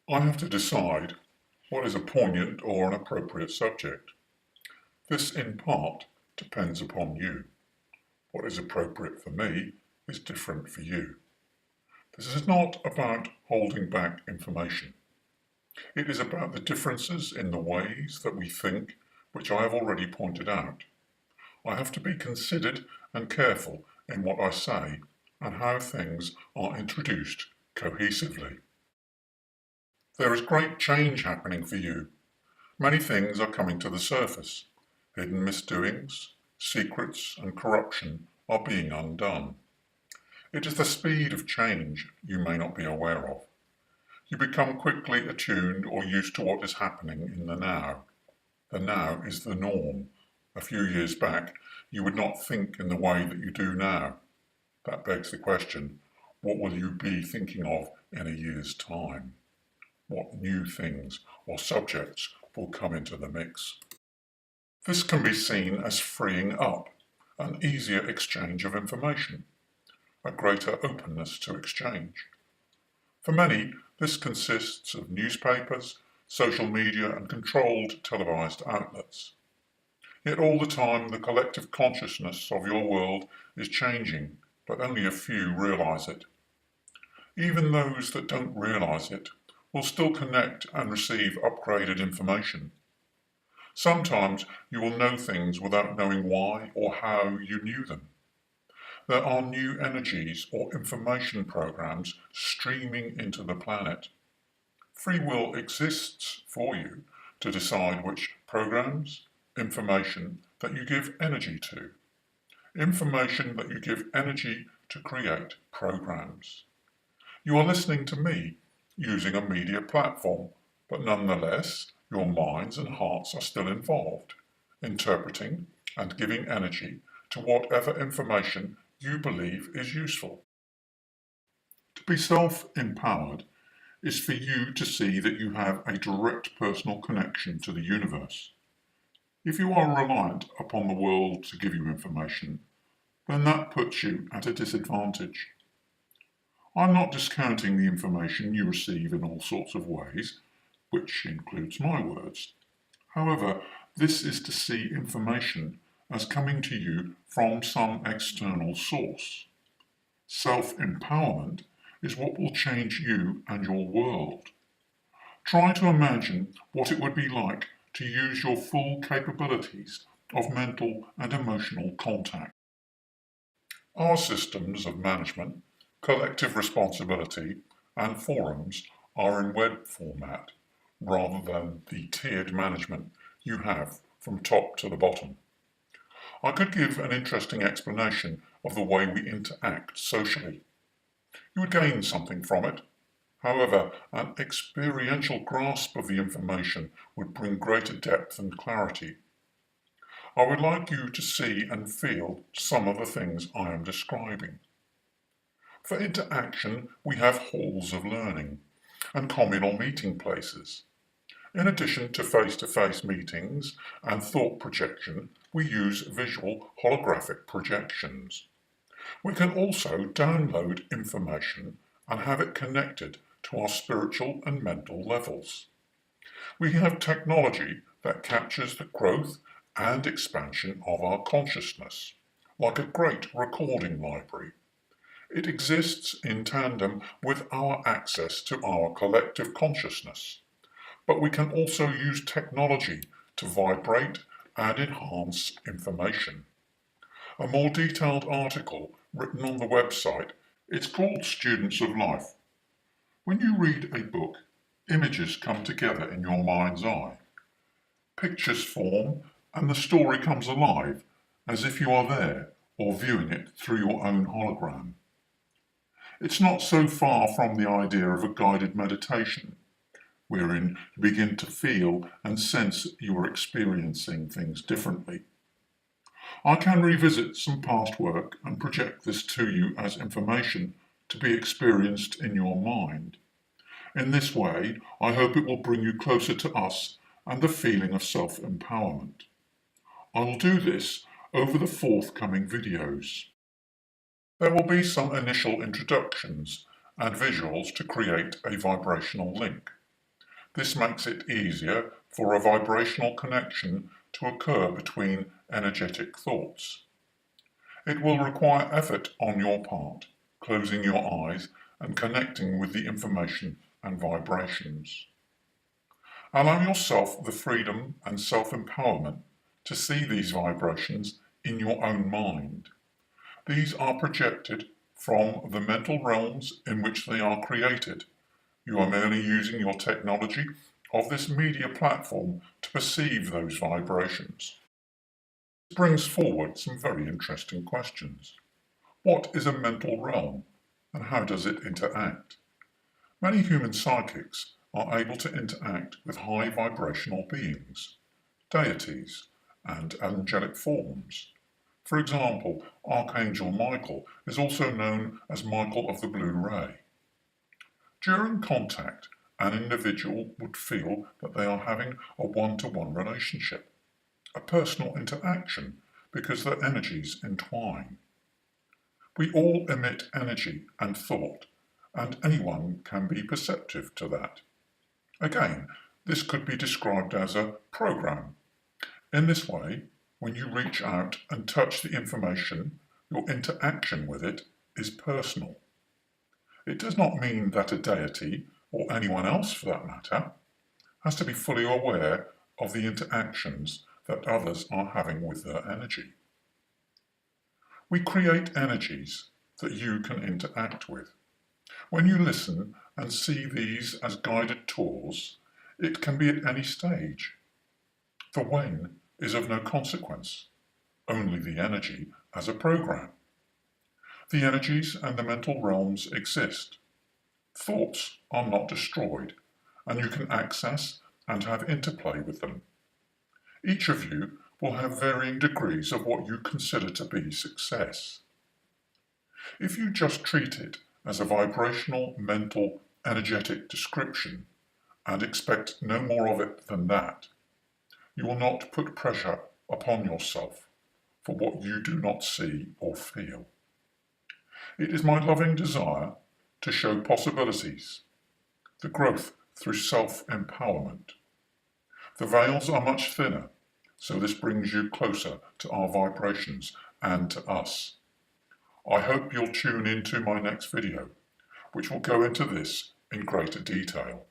I have to decide what is a poignant or an appropriate subject. This, in part, depends upon you. What is appropriate for me is different for you. This is not about holding back information. It is about the differences in the ways that we think, which I have already pointed out. I have to be considered and careful in what I say and how things are introduced cohesively. There is great change happening for you. Many things are coming to the surface. Hidden misdoings, secrets and corruption are being undone. It is the speed of change you may not be aware of. You become quickly attuned or used to what is happening in the now. The now is the norm. A few years back, you would not think in the way that you do now. That begs the question, what will you be thinking of in a year's time? What new things or subjects will come into the mix? This can be seen as freeing up, an easier exchange of information, a greater openness to exchange. For many, this consists of newspapers, social media and controlled televised outlets. Yet all the time the collective consciousness of your world is changing, but only a few realise it. Even those that don't realise it will still connect and receive upgraded information. Sometimes you will know things without knowing why or how you knew them. There are new energies or information programs streaming into the planet. Free will exists for you to decide which programs, information that you give energy to. Information that you give energy to create programs. You are listening to me using a media platform, but nonetheless, your minds and hearts are still involved, interpreting and giving energy to whatever information you believe is useful. To be self-empowered is for you to see that you have a direct personal connection to the universe. If you are reliant upon the world to give you information, then that puts you at a disadvantage. I'm not discounting the information you receive in all sorts of ways, which includes my words. However, this is to see information as coming to you from some external source. Self-empowerment is what will change you and your world. Try to imagine what it would be like to use your full capabilities of mental and emotional contact. Our systems of management, collective responsibility and forums are in web format rather than the tiered management you have from top to the bottom. I could give an interesting explanation of the way we interact socially. You would gain something from it. However, an experiential grasp of the information would bring greater depth and clarity. I would like you to see and feel some of the things I am describing. For interaction, we have halls of learning and communal meeting places. In addition to face-to-face meetings and thought projection, we use visual holographic projections. We can also download information and have it connected to our spiritual and mental levels. We have technology that captures the growth and expansion of our consciousness, like a great recording library. It exists in tandem with our access to our collective consciousness. But we can also use technology to vibrate and enhance information. A more detailed article written on the website, it's called Students of Life. When you read a book, images come together in your mind's eye. Pictures form and the story comes alive as if you are there or viewing it through your own hologram. It's not so far from the idea of a guided meditation, wherein you begin to feel and sense you are experiencing things differently. I can revisit some past work and project this to you as information to be experienced in your mind. In this way, I hope it will bring you closer to us and the feeling of self-empowerment. I will do this over the forthcoming videos. There will be some initial introductions and visuals to create a vibrational link. This makes it easier for a vibrational connection to occur between energetic thoughts. It will require effort on your part, closing your eyes and connecting with the information and vibrations. Allow yourself the freedom and self-empowerment to see these vibrations in your own mind. These are projected from the mental realms in which they are created. You are merely using your technology of this media platform to perceive those vibrations. This brings forward some very interesting questions. What is a mental realm, and how does it interact? Many human psychics are able to interact with high vibrational beings, deities, and angelic forms. For example, Archangel Michael is also known as Michael of the Blue Ray. During contact, an individual would feel that they are having a one-to-one relationship, a personal interaction, because their energies entwine. We all emit energy and thought, and anyone can be perceptive to that. Again, this could be described as a program. In this way, when you reach out and touch the information, your interaction with it is personal. It does not mean that a deity, or anyone else for that matter, has to be fully aware of the interactions that others are having with their energy. We create energies that you can interact with. When you listen and see these as guided tours, it can be at any stage. The when is of no consequence, only the energy as a program. The energies and the mental realms exist. Thoughts are not destroyed, and you can access and have interplay with them. Each of you will have varying degrees of what you consider to be success. If you just treat it as a vibrational, mental, energetic description and expect no more of it than that, you will not put pressure upon yourself for what you do not see or feel. It is my loving desire to show possibilities, the growth through self-empowerment. The veils are much thinner, so this brings you closer to our vibrations and to us. I hope you'll tune in to my next video, which will go into this in greater detail.